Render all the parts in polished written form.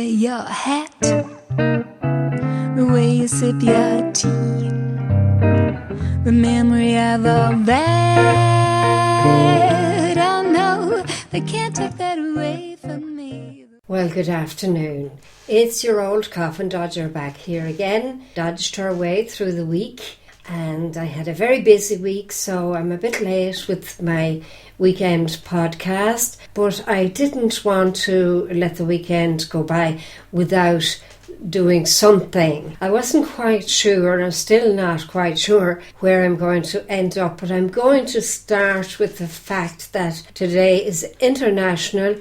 wear your hat, the way you sip your tea, the memory of all that. Oh no, they can't take that away from me. Well, good afternoon. It's your old coffin dodger back here again. Dodged her way through the week, and I had a very busy week, so I'm a bit late with my weekend podcast, but I didn't want to let the weekend go by without doing something. I wasn't quite sure, and I'm still not quite sure where I'm going to end up, but I'm going to start with the fact that today is International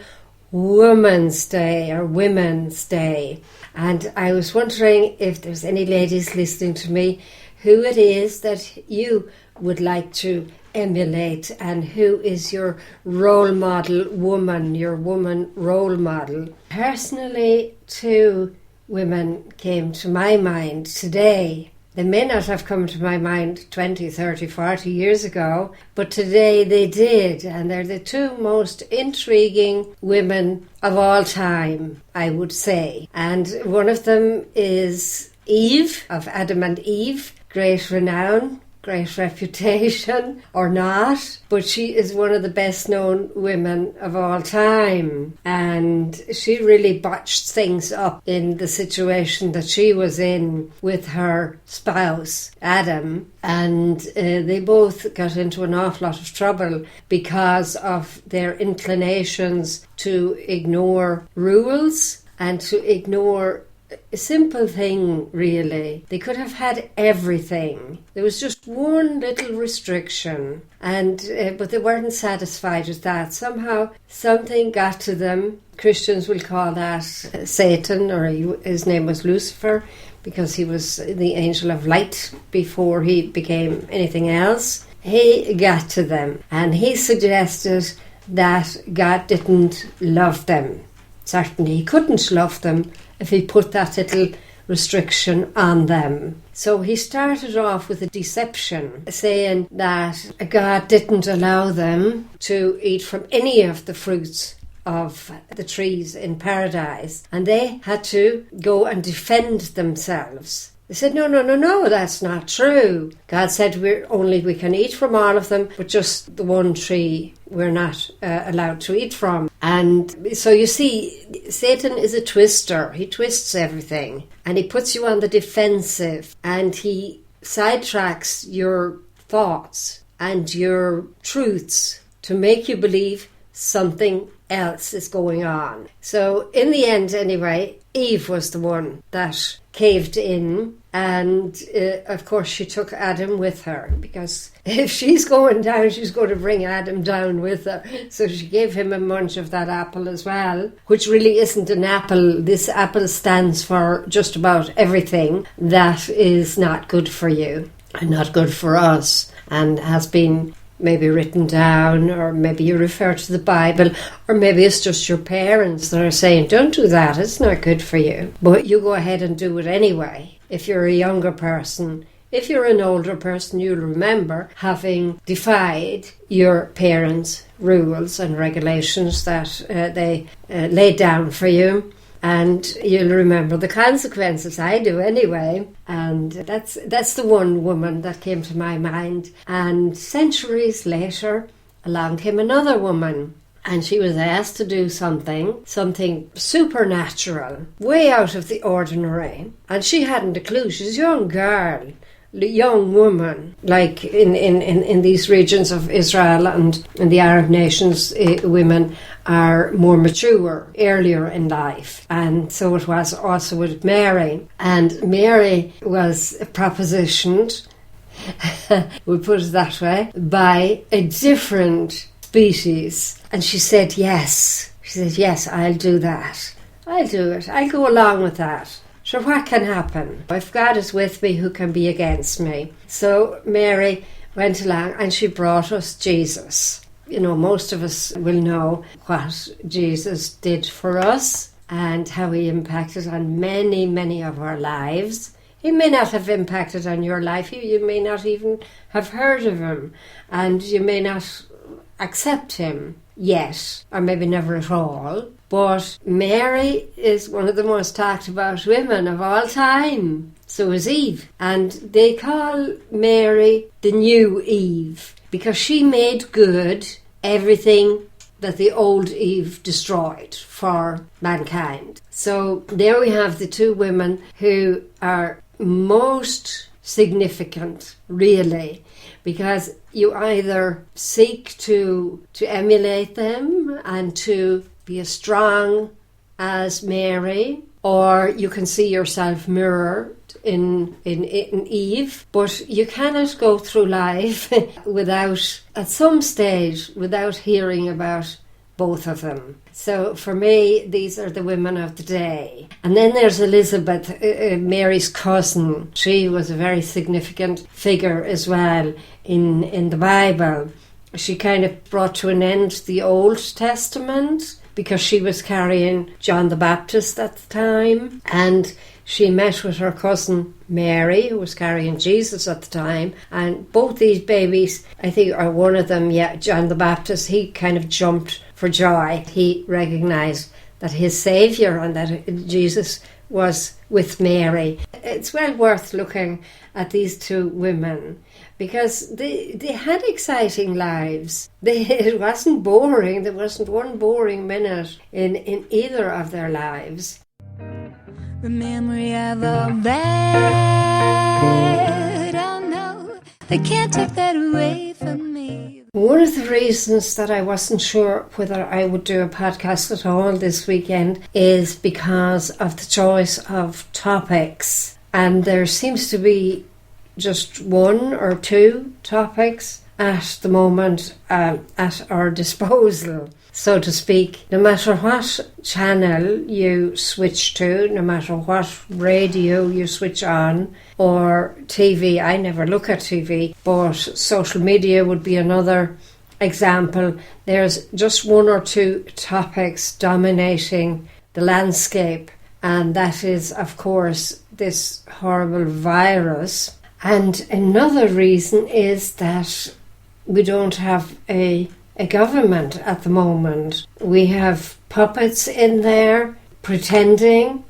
Women's Day, or Women's Day, and I was wondering if there's any ladies listening to me who it is that you would like to emulate, and who is your role model woman, your woman role model. Personally, two women came to my mind today. They may not have come to my mind 20, 30, 40 years ago, but today they did, and they're the two most intriguing women of all time, I would say. And one of them is Eve, of Adam and Eve. Great renown, great reputation, or not, but she is one of the best known women of all time, and she really botched things up in the situation that she was in with her spouse Adam, and they both got into an awful lot of trouble because of their inclinations to ignore rules and to ignore a simple thing, really. They could have had everything. There was just one little restriction, and but they weren't satisfied with that. Somehow something got to them. Christians will call that Satan, or his name was Lucifer, because he was the angel of light before he became anything else. He got to them, and he suggested that God didn't love them. Certainly he couldn't love them if he put that little restriction on them. So he started off with a deception, saying that God didn't allow them to eat from any of the fruits of the trees in paradise, and they had to go and defend themselves. They said, no, that's not true. God said we can eat from all of them, but just the one tree we're not allowed to eat from. And so you see, Satan is a twister. He twists everything, and he puts you on the defensive, and he sidetracks your thoughts and your truths to make you believe something else is going on. So in the end, anyway, Eve was the one that caved in, and of course she took Adam with her, because if she's going down, she's going to bring Adam down with her. So she gave him a munch of that apple as well, which really isn't an apple. This apple stands for just about everything that is not good for you and not good for us, and has been maybe written down, or maybe you refer to the Bible, or maybe it's just your parents that are saying, don't do that, it's not good for you. But you go ahead and do it anyway. If you're a younger person, if you're an older person, you'll remember having defied your parents' rules and regulations that they laid down for you. And you'll remember the consequences. I do anyway. And that's the one woman that came to my mind. And centuries later, along came another woman. And she was asked to do something supernatural, way out of the ordinary. And she hadn't a clue. She's a young girl, young woman, like in these regions of Israel and in the Arab nations, women are more mature earlier in life, and so it was also with Mary. And Mary was propositioned, we'll put it that way, by a different species, and she said yes. She said, yes, I'll do that. I'll do it. I'll go along with that. So what can happen? If God is with me, who can be against me? So Mary went along, and she brought us Jesus. You know, most of us will know what Jesus did for us and how he impacted on many, many of our lives. He may not have impacted on your life. You may not even have heard of him, and you may not accept him yet, or maybe never at all. But Mary is one of the most talked about women of all time. So is Eve. And they call Mary the new Eve because she made good everything that the old Eve destroyed for mankind. So there we have the two women who are most significant, really, because you either seek to emulate them and to be as strong as Mary, or you can see yourself mirrored in Eve, but you cannot go through life at some stage without hearing about both of them. So for me, these are the women of the day. And then there's Elizabeth, Mary's cousin. She was a very significant figure as well in the Bible. She kind of brought to an end the Old Testament because she was carrying John the Baptist at the time, and she met with her cousin Mary, who was carrying Jesus at the time, and both these babies, I think, or one of them, John the Baptist, he kind of jumped for joy. He recognised that his Saviour and that Jesus was with Mary. It's well worth looking at these two women because they had exciting lives. It wasn't boring. There wasn't one boring minute in either of their lives. The memory of all that, oh no, they can't take that away from me. One of the reasons that I wasn't sure whether I would do a podcast at all this weekend is because of the choice of topics. And there seems to be just one or two topics at the moment at our disposal, so to speak. No matter what channel you switch to, no matter what radio you switch on, or TV, I never look at TV, but social media would be another example. There's just one or two topics dominating the landscape, and that is, of course, this horrible virus. And another reason is that we don't have a government at the moment. We have puppets in there pretending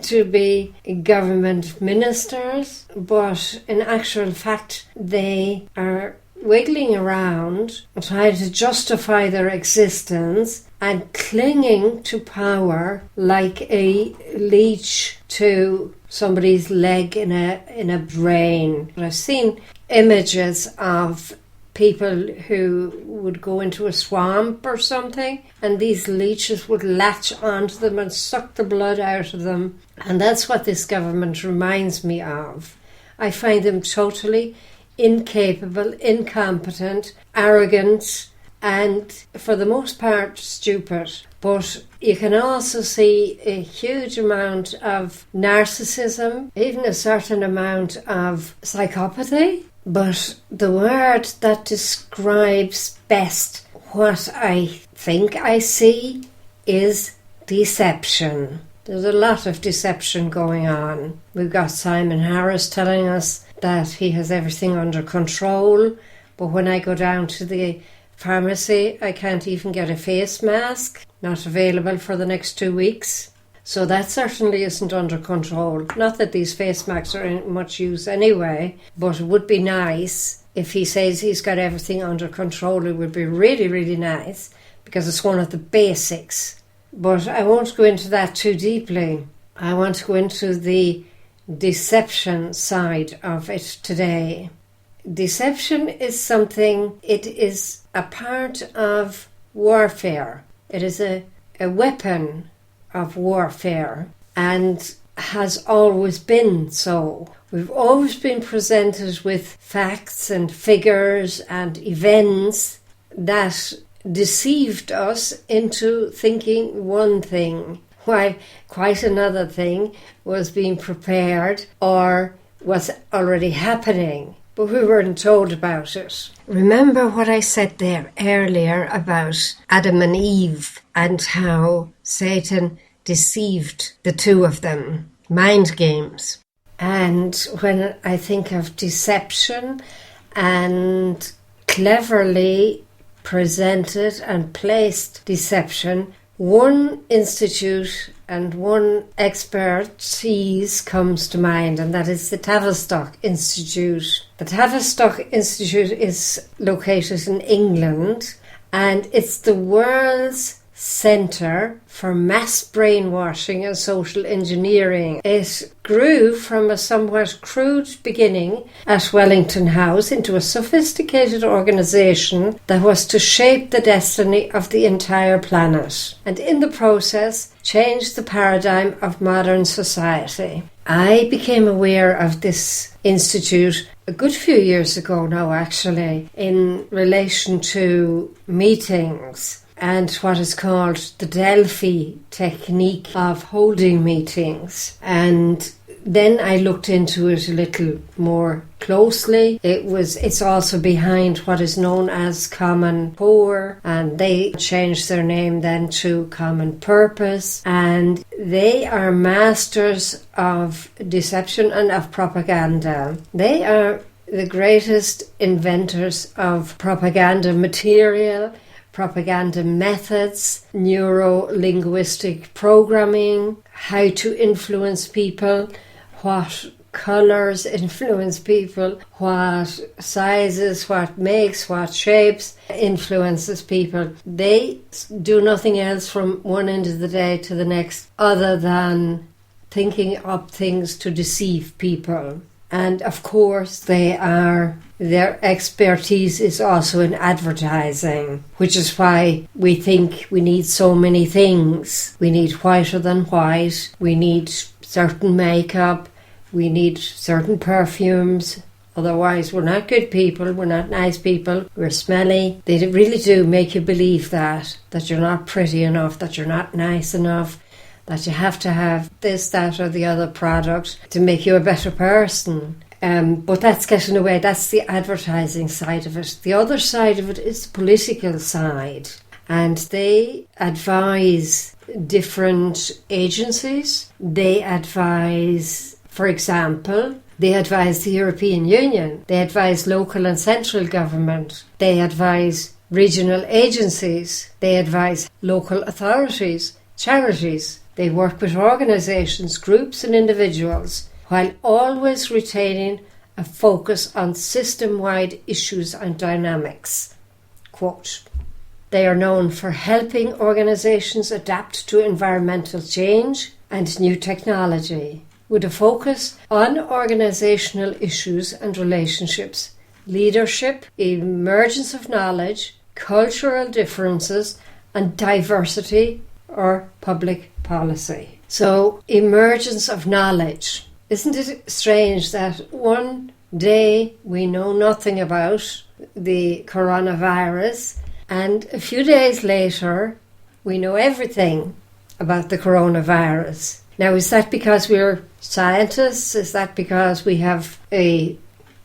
to be government ministers, but in actual fact they are wiggling around trying to justify their existence and clinging to power like a leech to somebody's leg in a brain. I've seen images of people who would go into a swamp or something, and these leeches would latch onto them and suck the blood out of them. And that's what this government reminds me of. I find them totally incapable, incompetent, arrogant, and for the most part stupid. But you can also see a huge amount of narcissism, even a certain amount of psychopathy. But the word that describes best what I think I see is deception. There's a lot of deception going on. We've got Simon Harris telling us that he has everything under control, but when I go down to the pharmacy, I can't even get a face mask, not available for the next 2 weeks. So that certainly isn't under control. Not that these face masks are in much use anyway, but it would be nice if he says he's got everything under control. It would be really, really nice because it's one of the basics. But I won't go into that too deeply. I want to go into the deception side of it today. Deception is something, it is a part of warfare. It is a weapon of warfare and has always been so. We've always been presented with facts and figures and events that deceived us into thinking one thing, while quite another thing was being prepared or was already happening, but we weren't told about it. Remember what I said there earlier about Adam and Eve and how Satan deceived the two of them. Mind games. And when I think of deception and cleverly presented and placed deception, one institute and one expertise comes to mind, and that is the Tavistock Institute. The Tavistock Institute is located in England, and it's the world's centre for mass brainwashing and social engineering. It grew from a somewhat crude beginning at Wellington House into a sophisticated organisation that was to shape the destiny of the entire planet, and in the process change the paradigm of modern society. I became aware of this institute a good few years ago now, actually, in relation to meetings and what is called the Delphi technique of holding meetings. And then I looked into it a little more closely. It's also behind what is known as Common Core, and they changed their name then to Common Purpose, and they are masters of deception and of propaganda. They are the greatest inventors of propaganda material, propaganda methods, neuro-linguistic programming, how to influence people, what colours influence people, what sizes, what makes, what shapes influences people. They do nothing else from one end of the day to the next other than thinking up things to deceive people. And of course their expertise is also in advertising, which is why we think we need so many things. We need whiter than white, we need certain makeup, we need certain perfumes. Otherwise we're not good people, we're not nice people, we're smelly. They really do make you believe that you're not pretty enough, that you're not nice enough, that you have to have this, that or the other product to make you a better person. But that's getting away. That's the advertising side of it. The other side of it is the political side. And they advise different agencies. They advise, for example, they advise the European Union. They advise local and central government. They advise regional agencies. They advise local authorities, charities. They work with organisations, groups and individuals, while always retaining a focus on system-wide issues and dynamics. Quote, they are known for helping organisations adapt to environmental change and new technology, with a focus on organisational issues and relationships, leadership, emergence of knowledge, cultural differences and diversity or public policy. So, emergence of knowledge. Isn't it strange that one day we know nothing about the coronavirus and a few days later we know everything about the coronavirus? Now, is that because we're scientists? Is that because we have a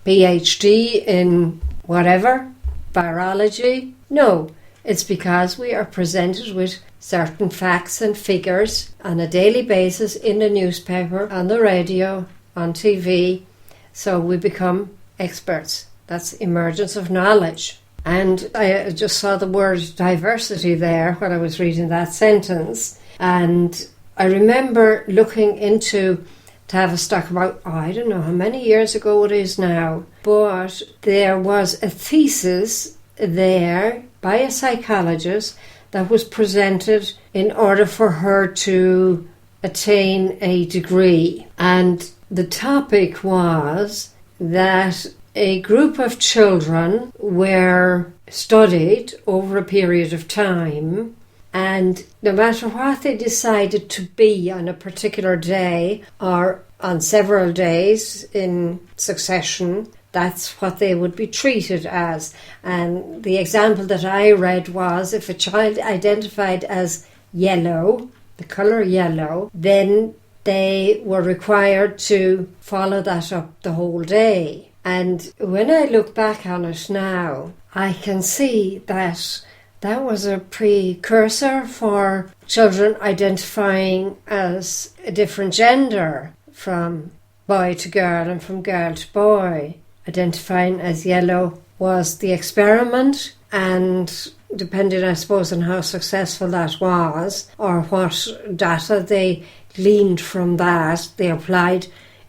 PhD in whatever, virology? No, it's because we are presented with certain facts and figures on a daily basis in the newspaper, on the radio, on TV, so we become experts. That's emergence of knowledge. And I just saw the word diversity there when I was reading that sentence, and I remember looking into Tavistock about, I don't know how many years ago it is now, but there was a thesis there by a psychologist that was presented in order for her to attain a degree. And the topic was that a group of children were studied over a period of time, and no matter what they decided to be on a particular day or on several days in succession, that's what they would be treated as. And the example that I read was, if a child identified as yellow, the colour yellow, then they were required to follow that up the whole day. And when I look back on it now, I can see that that was a precursor for children identifying as a different gender, from boy to girl and from girl to boy. Identifying as yellow was the experiment, and depending, I suppose, on how successful that was or what data they gleaned from that, they applied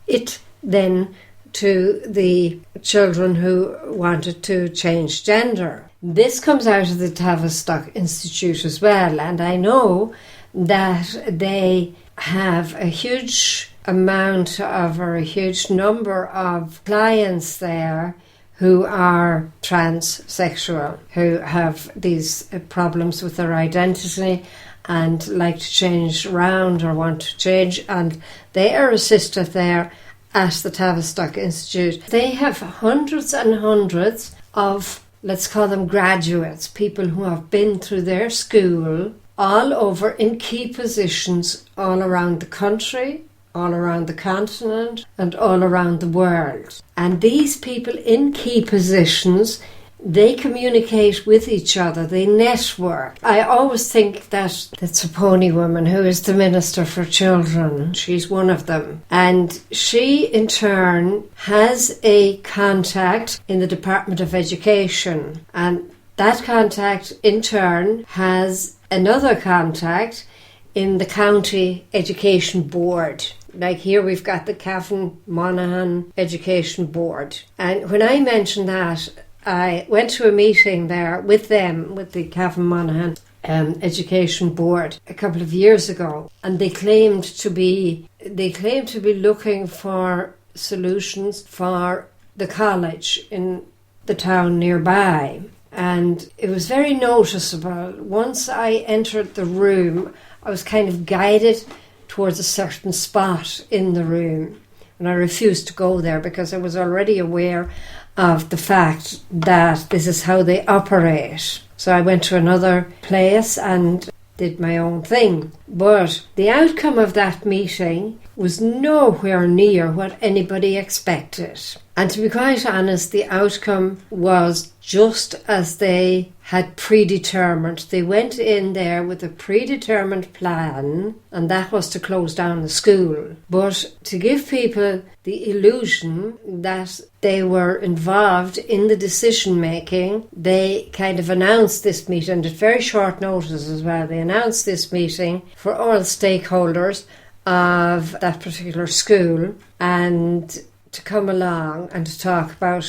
it then to the children who wanted to change gender. This comes out of the Tavistock Institute as well, and I know that they have a huge amount of, or a huge number of clients there who are transsexual, who have these problems with their identity and like to change around or want to change, and they are assisted there at the Tavistock Institute. They have hundreds and hundreds of, let's call them graduates, people who have been through their school all over in key positions all around the country, all around the continent, and all around the world. And these people in key positions, they communicate with each other, they network. I always think that it's a pony woman who is the Minister for Children. She's one of them. And she, in turn, has a contact in the Department of Education. And that contact, in turn, has another contact in the County Education Board. Like here we've got the Cavan Monaghan Education Board. And when I mentioned that, I went to a meeting there with them, with the Cavan Monaghan Education Board a couple of years ago, and they claimed to be looking for solutions for the college in the town nearby. And it was very noticeable. Once I entered the room, I was kind of guided towards a certain spot in the room, and I refused to go there because I was already aware of the fact that this is how they operate. So I went to another place and did my own thing. But the outcome of that meeting was nowhere near what anybody expected. And to be quite honest, the outcome was just as they had predetermined. They went in there with a predetermined plan, and that was to close down the school. But to give people the illusion that they were involved in the decision making, they kind of announced this meeting, and at very short notice as well. They announced this meeting for all stakeholders of that particular school, and to come along and to talk about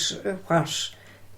what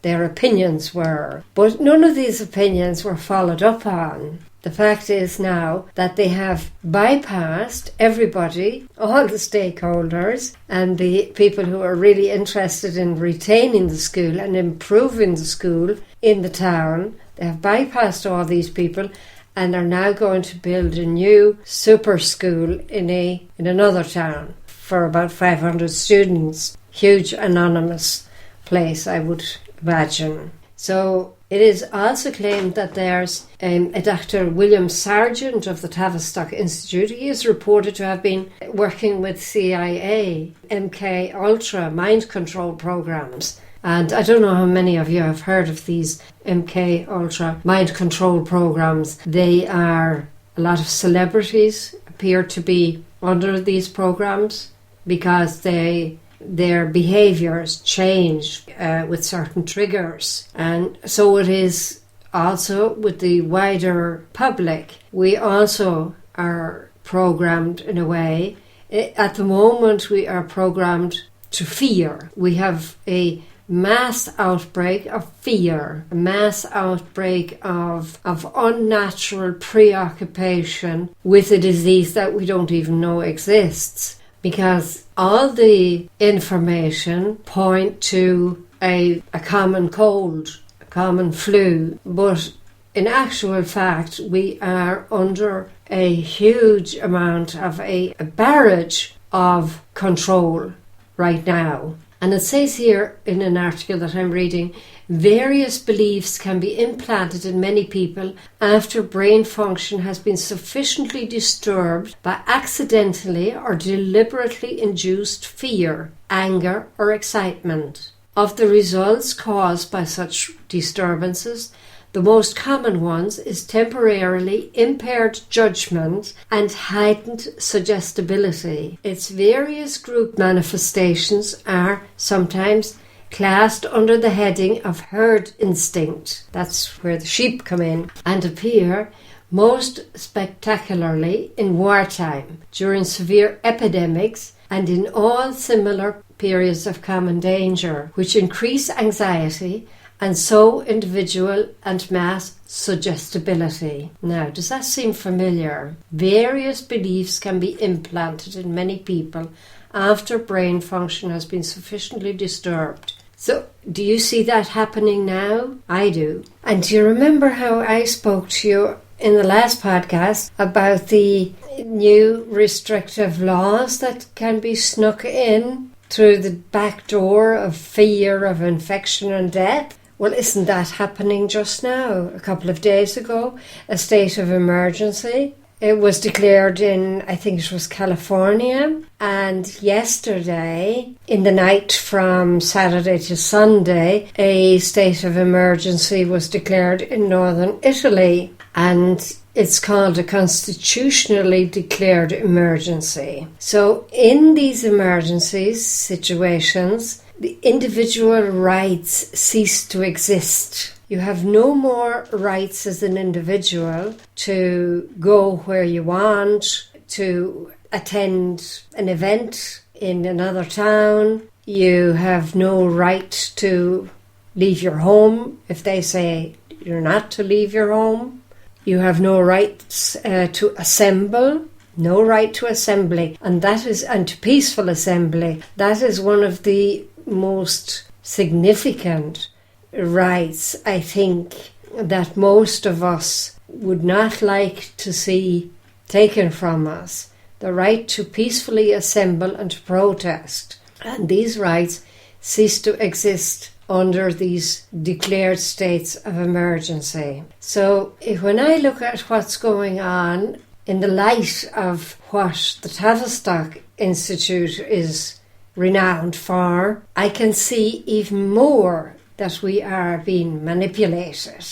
their opinions were. But none of these opinions were followed up on. The fact is now that they have bypassed everybody, all the stakeholders, and the people who are really interested in retaining the school and improving the school in the town. They have bypassed all these people and are now going to build a new super school in another town for about 500 students. Huge anonymous place, I would imagine. So it is also claimed that there's a Dr. William Sargent of the Tavistock Institute. He is reported to have been working with CIA, MK Ultra mind control programs. And I don't know how many of you have heard of these MK Ultra mind control programs. They are, a lot of celebrities appear to be under these programs because their behaviours change with certain triggers. And so it is also with the wider public. We also are programmed in a way. At the moment we are programmed to fear. We have a mass outbreak of fear, a mass outbreak of unnatural preoccupation with a disease that we don't even know exists. Because all the information point to a common cold, a common flu, but in actual fact we are under a huge amount of a barrage of control right now. And it says here in an article that I'm reading, various beliefs can be implanted in many people after brain function has been sufficiently disturbed by accidentally or deliberately induced fear, anger, or excitement. Of the results caused by such disturbances, the most common ones is temporarily impaired judgment and heightened suggestibility. Its various group manifestations are sometimes classed under the heading of herd instinct. That's where the sheep come in, and appear most spectacularly in wartime, during severe epidemics, and in all similar periods of common danger, which increase anxiety and so individual and mass suggestibility. Now, does that seem familiar? Various beliefs can be implanted in many people after brain function has been sufficiently disturbed. So, do you see that happening now? I do. And do you remember how I spoke to you in the last podcast about the new restrictive laws that can be snuck in through the back door of fear of infection and death? Well, isn't that happening just now? A couple of days ago, a state of emergency. It was declared in, I think it was California, and yesterday, in the night from Saturday to Sunday, a state of emergency was declared in northern Italy, and it's called a constitutionally declared emergency. So in these emergencies, situations, the individual rights cease to exist. You have no more rights as an individual to go where you want, to attend an event in another town. You have no right to leave your home if they say you're not to leave your home. You have no rights to assemble, no right to assembly, and to peaceful assembly. That is one of the most significant rights, I think, that most of us would not like to see taken from us. The right to peacefully assemble and to protest. And these rights cease to exist under these declared states of emergency. So when I look at what's going on in the light of what the Tavistock Institute is renowned for, I can see even more that we are being manipulated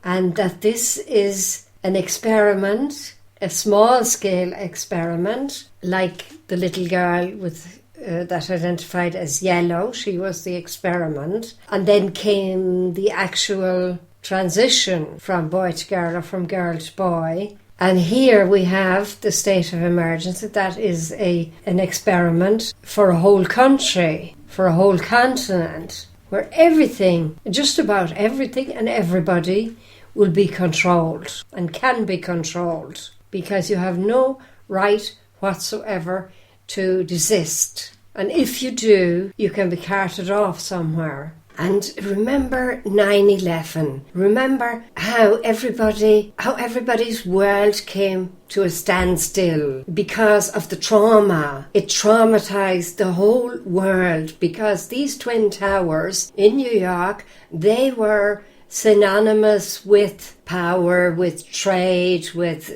and that this is an experiment, a small-scale experiment, like the little girl with that identified as yellow. She was the experiment, and then came the actual transition from boy to girl or from girl to boy. And here we have the state of emergency. That is an experiment for a whole country, for a whole continent, where everything, just about everything and everybody will be controlled and can be controlled, because you have no right whatsoever to desist. And if you do, you can be carted off somewhere. And remember 9/11. Remember how everybody's world came to a standstill because of the trauma. It traumatized the whole world, because these twin towers in New York, they were synonymous with power, with trade, with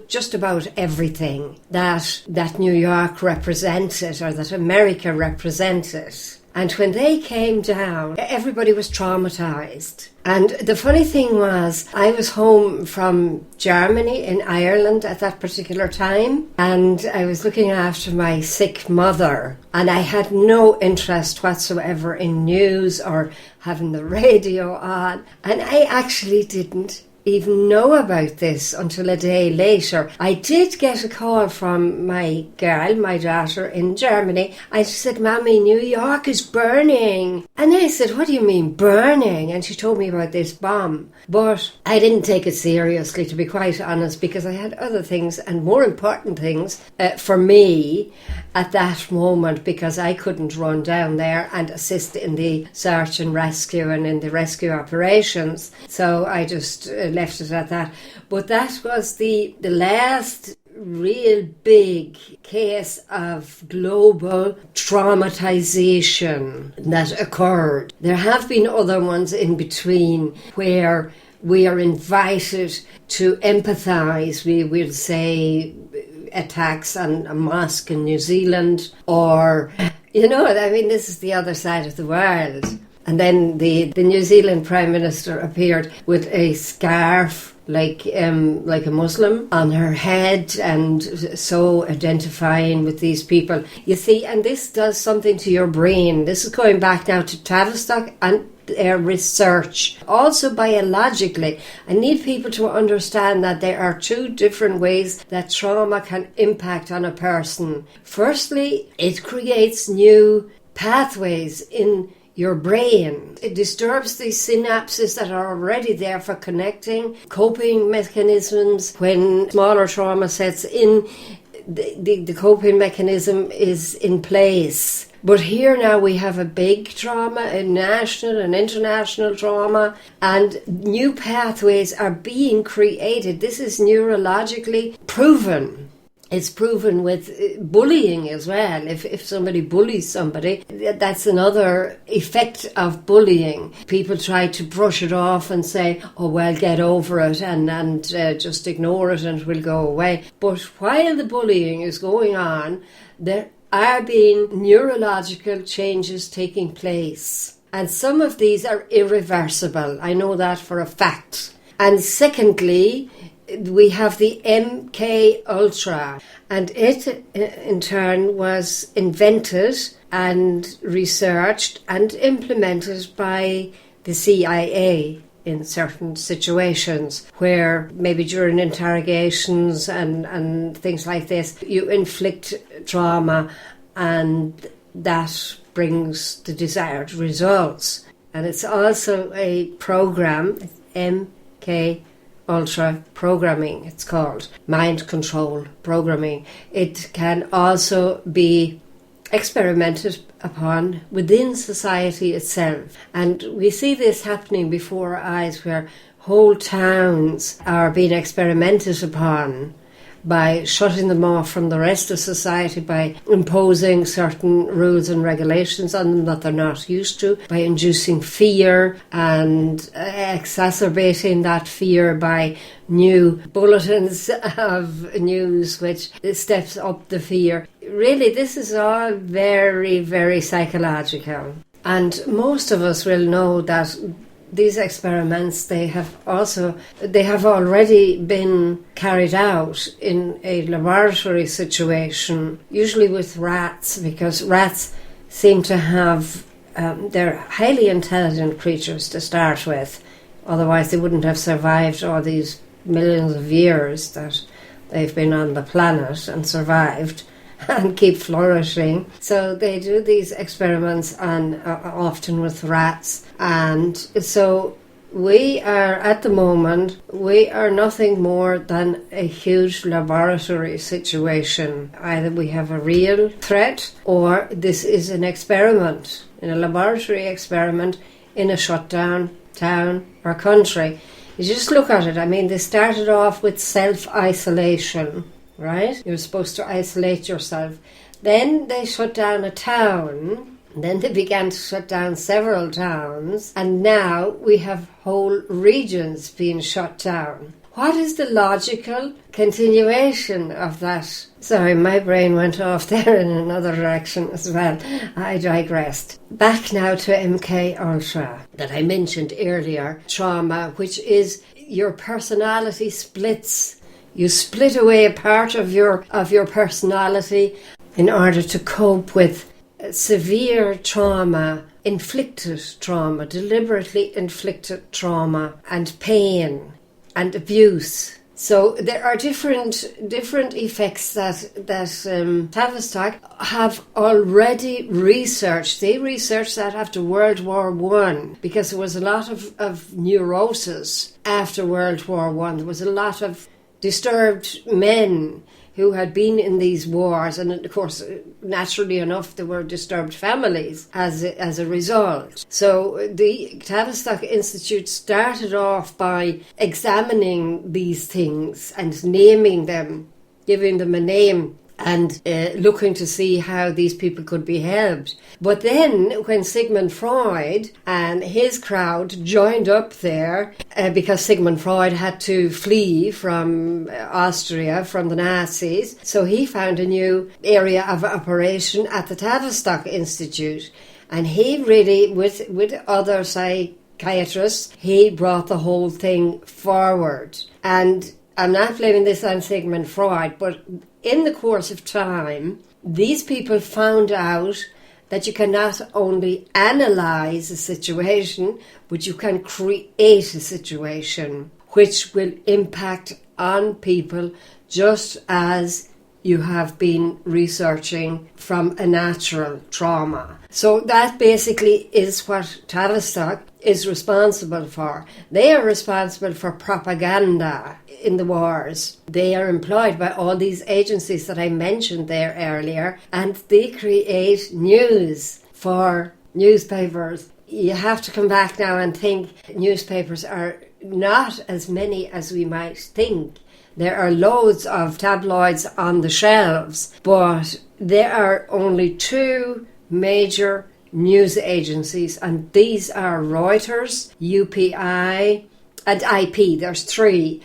just about everything that New York represented, or that America represented. And when they came down, everybody was traumatized. And the funny thing was, I was home from Germany in Ireland at that particular time, and I was looking after my sick mother, and I had no interest whatsoever in news or having the radio on, and I actually didn't even know about this until a day later. I did get a call from my girl, my daughter in Germany, and she said, "Mommy, New York is burning." And I said, "What do you mean burning?" And she told me about this bomb. But I didn't take it seriously, to be quite honest, because I had other things and more important things for me at that moment, because I couldn't run down there and assist in the search and rescue and in the rescue operations. So I just left it at that. But that was the last real big case of global traumatization that occurred. There have been other ones in between where we are invited to empathize. We will say attacks on a mosque in New Zealand, or, this is the other side of the world. And then the New Zealand Prime Minister appeared with a scarf like a Muslim on her head, and so identifying with these people. You see, and this does something to your brain. This is going back now to Tavistock and their research. Also biologically, I need people to understand that there are two different ways that trauma can impact on a person. Firstly, it creates new pathways in your brain. It disturbs the synapses that are already there for connecting. Coping mechanisms, when smaller trauma sets in, the coping mechanism is in place. But here now we have a big trauma, a national and international trauma, and new pathways are being created. This is neurologically proven. It's proven with bullying as well. If somebody bullies somebody, that's another effect of bullying. People try to brush it off and say, oh, well, get over it and just ignore it and it will go away. But while the bullying is going on, there are being neurological changes taking place. And some of these are irreversible. I know that for a fact. And secondly, we have the MK Ultra, and it in turn was invented and researched and implemented by the CIA in certain situations where maybe during interrogations and things like this, you inflict trauma and that brings the desired results. And it's also a program, MK Ultra programming, it's called mind control programming. It can also be experimented upon within society itself, and we see this happening before our eyes, where whole towns are being experimented upon by shutting them off from the rest of society, by imposing certain rules and regulations on them that they're not used to, by inducing fear and exacerbating that fear by new bulletins of news which steps up the fear. Really, this is all very, very psychological. And most of us will know that these experiments, they have already been carried out in a laboratory situation, usually with rats, because rats seem to have, they're highly intelligent creatures to start with, otherwise they wouldn't have survived all these millions of years that they've been on the planet and survived and keep flourishing. So they do these experiments on often with rats, and so we are at the moment, we are nothing more than a huge laboratory situation. Either we have a real threat or this is an experiment, in a laboratory experiment in a shut down town or country. You just look at it. I mean, they started off with self-isolation, right? You're supposed to isolate yourself. Then they shut down a town. Then they began to shut down several towns. And now we have whole regions being shut down. What is the logical continuation of that? Sorry, my brain went off there in another direction as well. I digressed. Back now to MK Ultra that I mentioned earlier. Trauma, which is your personality splits. You split away a part of your personality in order to cope with severe trauma, inflicted trauma, deliberately inflicted trauma, and pain and abuse. So there are different effects that Tavistock have already researched. They researched that after World War I, because there was a lot of neurosis after World War I. There was a lot of disturbed men who had been in these wars, and of course, naturally enough, there were disturbed families as a result. So the Tavistock Institute started off by examining these things and naming them, giving them a name, and looking to see how these people could be helped. But then when Sigmund Freud and his crowd joined up there, because Sigmund Freud had to flee from Austria, from the Nazis, so he found a new area of operation at the Tavistock Institute. And he really, with other psychiatrists psychiatrist, he brought the whole thing forward. And I'm not blaming this on Sigmund Freud, but in the course of time, these people found out that you can not only analyse a situation, but you can create a situation which will impact on people just as you have been researching from a natural trauma. So that basically is what Tavistock is responsible for. They are responsible for propaganda in the wars. They are employed by all these agencies that I mentioned there earlier, and they create news for newspapers. You have to come back now and think newspapers are not as many as we might think. There are loads of tabloids on the shelves, but there are only two major news agencies, and these are Reuters, UPI, and IP. There's three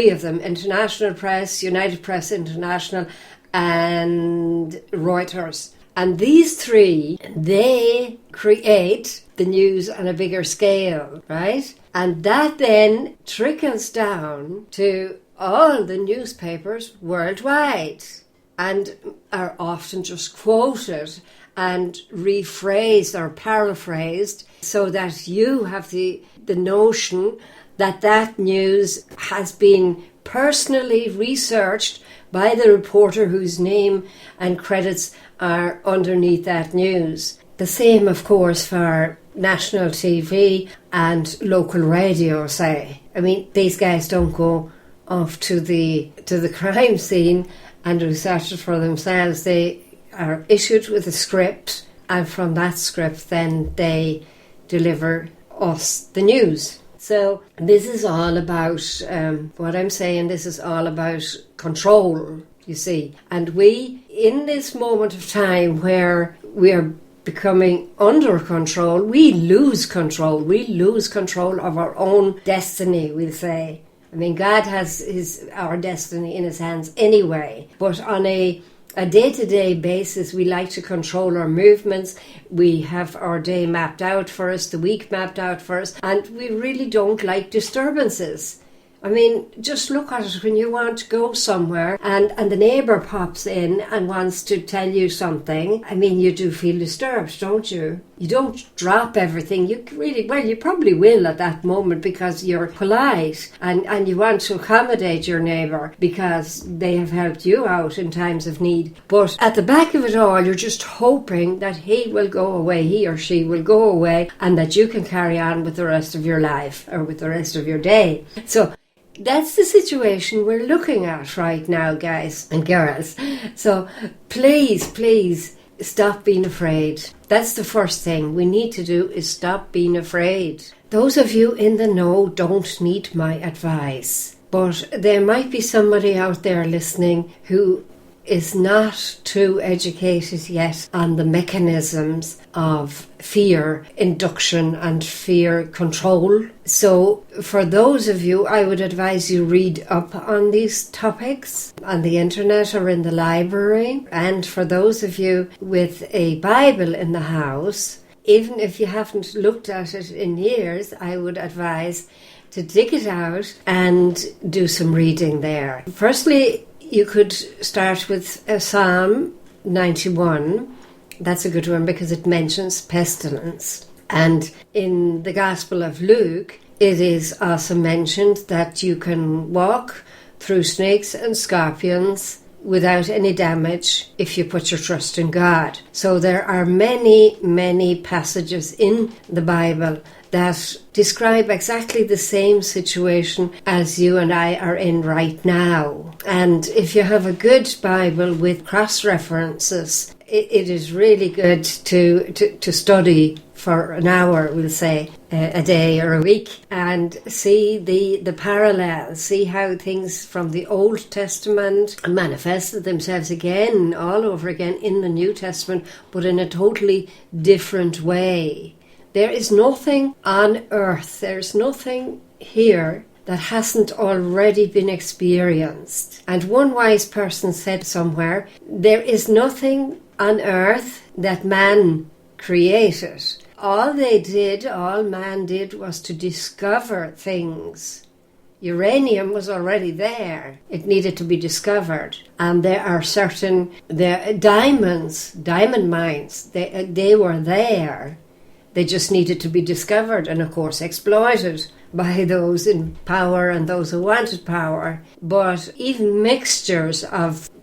of them: International Press, United Press International, and Reuters. And these three, they create the news on a bigger scale, right? And that then trickles down to all the newspapers worldwide and are often just quoted and rephrased or paraphrased so that you have the notion that that news has been personally researched by the reporter whose name and credits are underneath that news. The same, of course, for national TV and local radio, say. I mean, these guys don't go off to the crime scene and research it for themselves. They are issued with a script, and from that script then they deliver us the news. So this is all about, what I'm saying, this is all about control, you see. And we, in this moment of time where we are becoming under control, we lose control. We lose control of our own destiny, we'll say. I mean, God has our destiny in his hands anyway. But on a day-to-day basis, we like to control our movements. We have our day mapped out for us, the week mapped out for us, and we really don't like disturbances. I mean, just look at it when you want to go somewhere and the neighbour pops in and wants to tell you something. I mean, you do feel disturbed, don't you? You don't drop everything. You probably will at that moment because you're polite and you want to accommodate your neighbour because they have helped you out in times of need. But at the back of it all, you're just hoping that he will go away, he or she will go away, and that you can carry on with the rest of your life or with the rest of your day. So that's the situation we're looking at right now, guys and girls. So please stop being afraid. That's the first thing we need to do, is stop being afraid. Those of you in the know don't need my advice, but there might be somebody out there listening who is not too educated yet on the mechanisms of fear induction and fear control. So for those of you, I would advise you read up on these topics on the internet or in the library. And for those of you with a Bible in the house, even if you haven't looked at it in years, I would advise to dig it out and do some reading there. Firstly, you could start with Psalm 91. That's a good one because it mentions pestilence. And in the Gospel of Luke, it is also mentioned that you can walk through snakes and scorpions without any damage if you put your trust in God. So there are many passages in the Bible that describe exactly the same situation as you and I are in right now. And if you have a good Bible with cross-references, it is really good to study for an hour, we'll say, a day or a week, and see the parallels, see how things from the Old Testament manifested themselves again, all over again in the New Testament, but in a totally different way. There is nothing on earth, there's nothing here that hasn't already been experienced. And one wise person said somewhere, there is nothing on earth that man created all man did was to discover things. Uranium was already there. It needed to be discovered. And there are diamond mines, they were there. They just needed to be discovered and, of course, exploited by those in power and those who wanted power. But even mixtures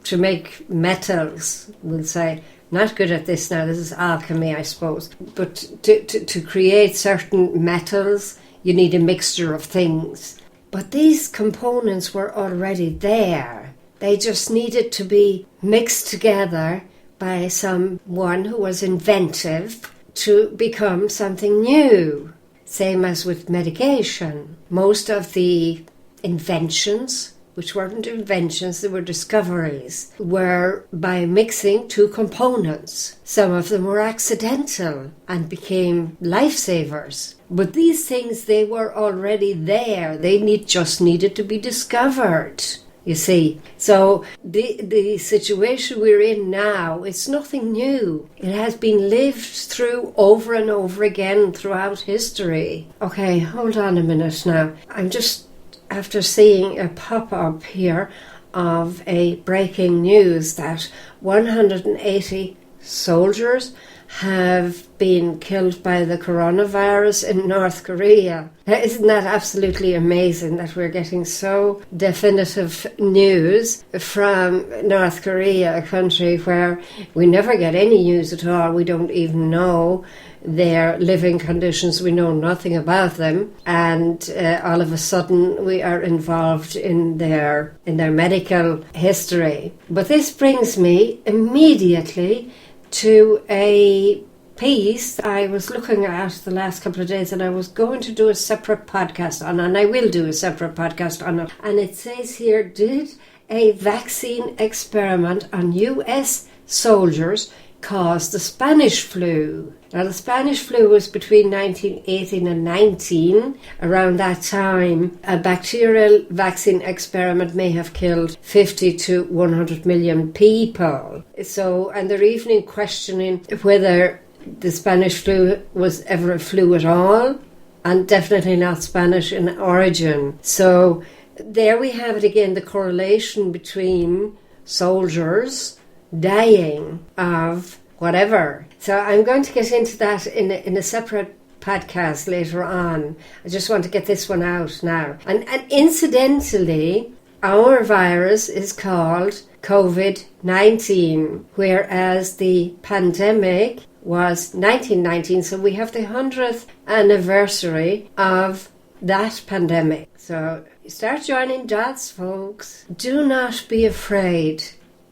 to make metals, we'll say, not good at this now, this is alchemy, I suppose. But to create certain metals, you need a mixture of things. But these components were already there. They just needed to be mixed together by someone who was inventive to become something new. Same as with medication. Most of the inventions, which weren't inventions, they were discoveries, were by mixing two components. Some of them were accidental and became lifesavers. But these things, they were already there. They just needed to be discovered, you see. So the situation we're in now, it's nothing new. It has been lived through over and over again throughout history. Okay, hold on a minute now. I'm just after seeing a pop-up here of a breaking news that 180 soldiers have been killed by the coronavirus in North Korea. Isn't that absolutely amazing that we're getting so definitive news from North Korea, a country where we never get any news at all. We don't even know their living conditions. We know nothing about them. And all of a sudden we are involved in their medical history. But this brings me immediately to a piece I was looking at the last couple of days, and I was going to do a separate podcast on it, and I will do a separate podcast on it. And it says here, did a vaccine experiment on US soldiers cause the Spanish flu? Now, the Spanish flu was between 1918 and 19. Around that time, a bacterial vaccine experiment may have killed 50 to 100 million people. So, and they're even questioning whether the Spanish flu was ever a flu at all, and definitely not Spanish in origin. So, there we have it again, the correlation between soldiers dying of whatever. So I'm going to get into that in a separate podcast later on. I just want to get this one out now. And incidentally, our virus is called COVID-19, whereas the pandemic was 1919. So we have the 100th anniversary of that pandemic. So start joining dots, folks. Do not be afraid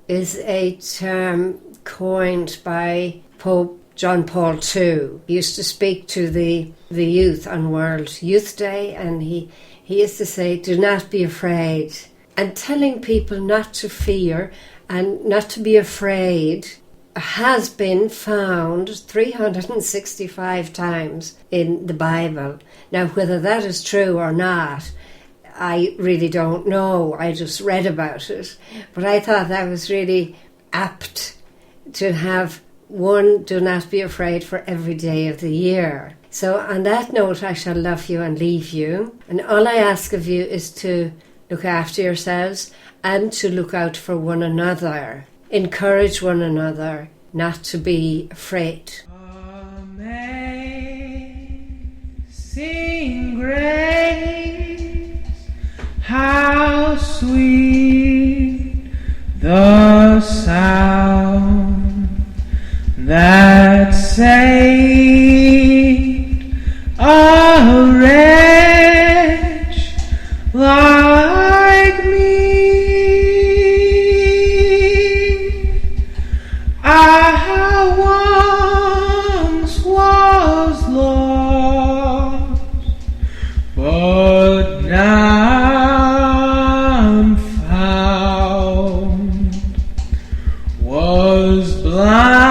is a term coined by Pope John Paul II. He used to speak to the youth on World Youth Day, and he used to say, do not be afraid. And telling people not to fear and not to be afraid has been found 365 times in the Bible. Now, whether that is true or not, I really don't know. I just read about it. But I thought that was really apt to have one, do not be afraid, for every day of the year. So on that note, I shall love you and leave you. And all I ask of you is to look after yourselves and to look out for one another. Encourage one another not to be afraid. Amazing grace, how sweet the sound that saved a wretch like me. I once was lost, but now I'm found, was blind